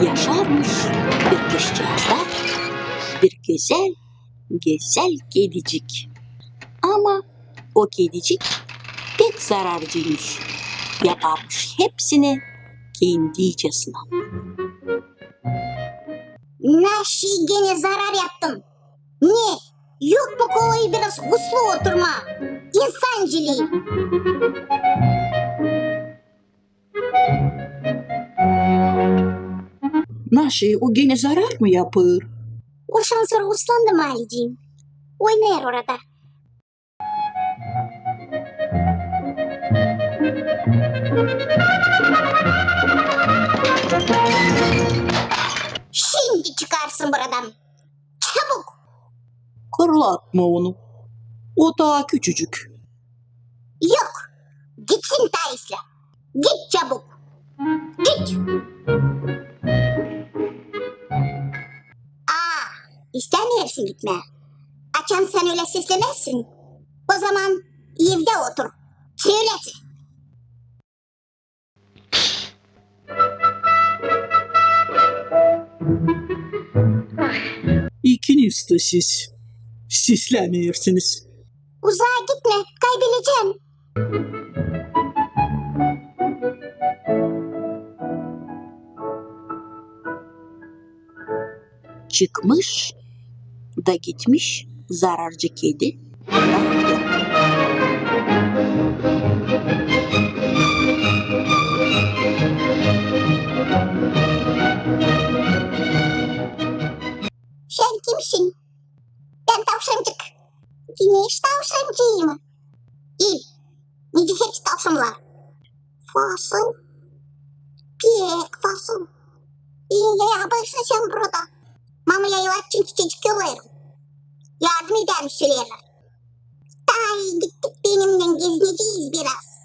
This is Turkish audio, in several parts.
Yaşarmış bir kışcağızda bir güzel, güzel kedicik. Ama o kedicik pek zararcıymış. Yaparmış hepsini kendicesine. Naşi gene zarar yaptım. Ne? Yok mu kolayı biraz uslu oturma? İnsancılığı. Naşi o gene zarar mı yapır? O şanslar uslandı Malicim. Oynar orada. Şimdi çıkarsın buradan. Çabuk. Kırlatma onu. O daha küçücük. Yok. Gitsin Tais'le. Git çabuk. Git. İstemiyorsun gitme. Açan sen öyle seslemezsin. O zaman evde otur. Söylesin. İkiniz de siz. Sislemiyorsunuz. Uzağa gitme. Kaybedeceksin. Çıkmış da gitmiş zararcı kedi. Sen kimsin? Ben tavşancık. Güneş tavşancıyım. İyi. Nece hepsi tavşanlar. Fasıl. Pek fasıl. İyi yaparsın sen burada. Mamaya yavaşçın çiçecik yollarım. Yardım eder mi söylerler? Daha iyi gittik benimle gezineceğiz biraz.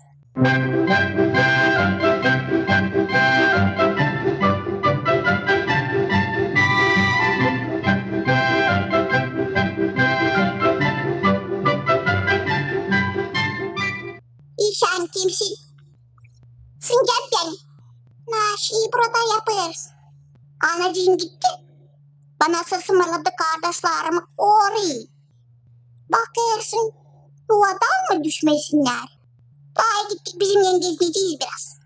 Sen kimsin? Sıncak ben. Naşi'yi burada yaparız. Anacığım gitti. Bana sısmaladı kardeşlerimi koruyor. Bakarsın yuvadan mı düşmesinler? Daha gittik bizimle gezineceğiz biraz.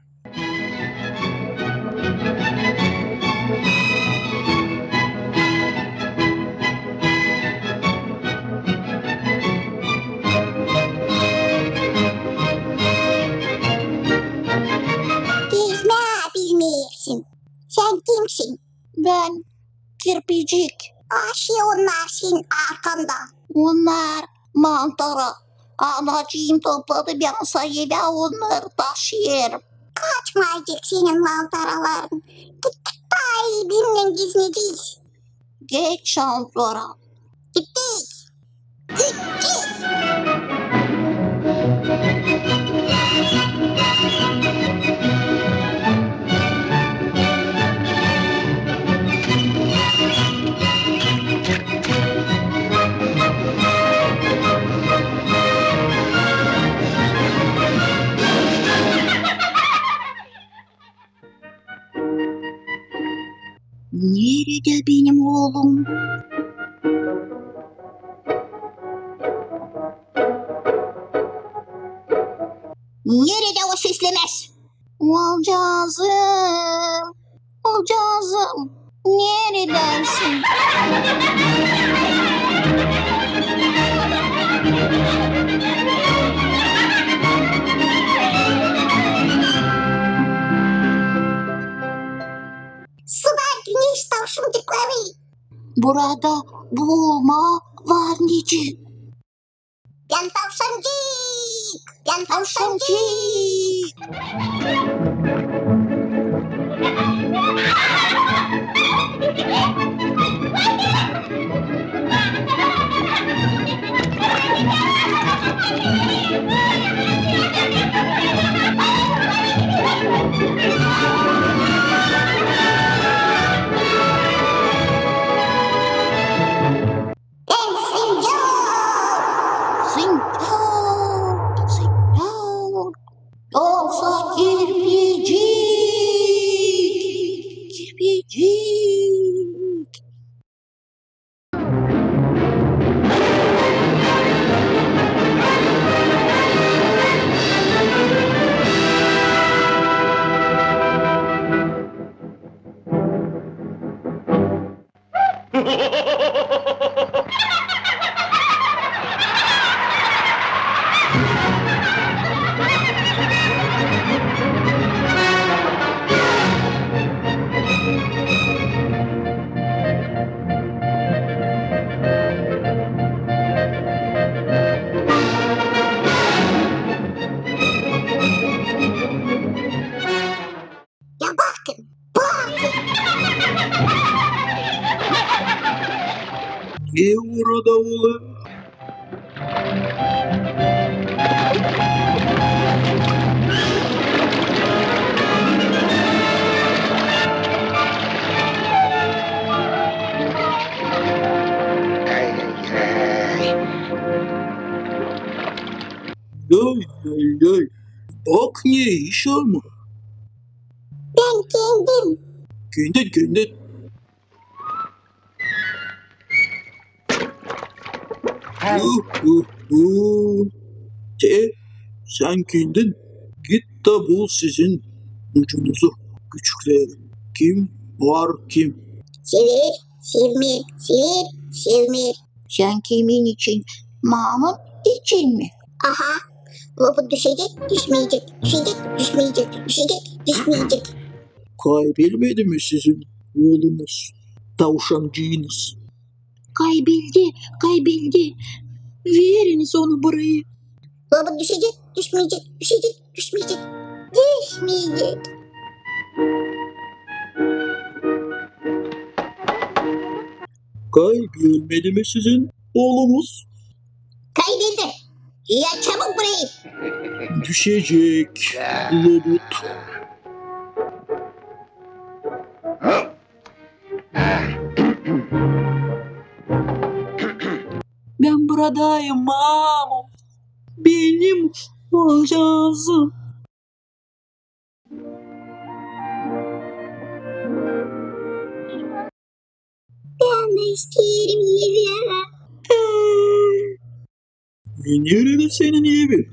Gezme bilmiyorsun. Sen kimsin? Ben kirpicik. Onlar senin arkanda. Onlar mantara. Anacığım topladı ben sayıda onları taşıyorum. Kaçmayacak senin mantaraların. Gittik daha iyi benimle gezineceğiz. Geç şanslara. Gittik. Gittik. Nerede benim oğlum? Nerede o süslemez? Olcazım. Olcazım. Neredesin? Suda güneş tavşancıkları. Burada boğulma var nici. Ben tavşancık. Ben tavşancık. Ben sincap. Sincap, sincap. Yoksa kirpici. Ya bakın, bakın. Ne orada oğlum? Yay yay yay. Bak ne iş ama. Ben kendim. Kendin. Sen kendin git de bul sizin ucunuzu küçüklerin. Kim var kim? Sevir, sevmir, sevir, sevmir. Sen kimin için? Mamam için mi? Aha. Bu düşecek, düşmeyecek, düşecek, düşmeyecek, düşecek, düşmeyecek. Kaybolmadı mı sizin oğlunuz? Tavşancığınız. Kaybildi. Veriniz onu burayı. Bu düşecek, düşmeyecek, düşecek, düşmeyecek, düşmeyecek. Kaybolmadı mı sizin oğlumuz? Kayboldu. Ya çabuk burayı. Düşecek robot. Ben buradayım mamam. Benim olacağım. Ben de isterim yerim. Nerede senin evi?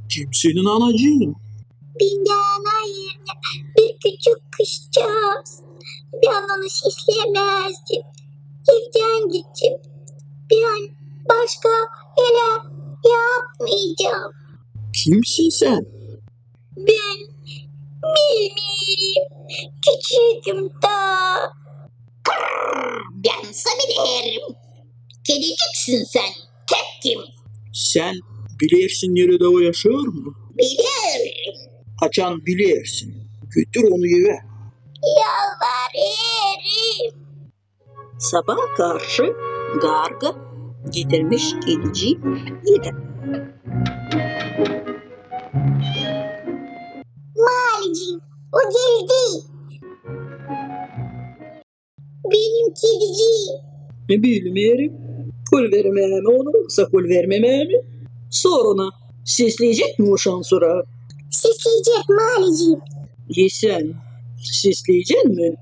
Kimsenin anacığın? Bir de ana yerine bir küçük kızcağız. Ben onu şişlemezdim. Evden gittim. Ben başka yere yapmayacağım. Kimsin sen? Ben bilmiyorum. Küçüğüm daha. Ben bilirim. Kediciksin sen. Tekim. Sen bilirsin nerede o yaşar mı? Bilirim. Açan bilirsin. Götür onu eve. Yalvarırım. Sabah karşı garga getirmiş gelici eve. Malicim, o geldi. Benim kediciğim. Bilmiyorum. Kul vermem olursa kul vermemem. Sonra sesleyecek mi o şansora? Sisleyecek Malicim. Sen sesleyecek mi?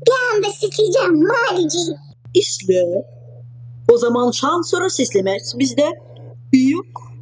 Ben de sisleyeceğim Malicim. İsle. O zaman şansora seslemez bizde. Yok.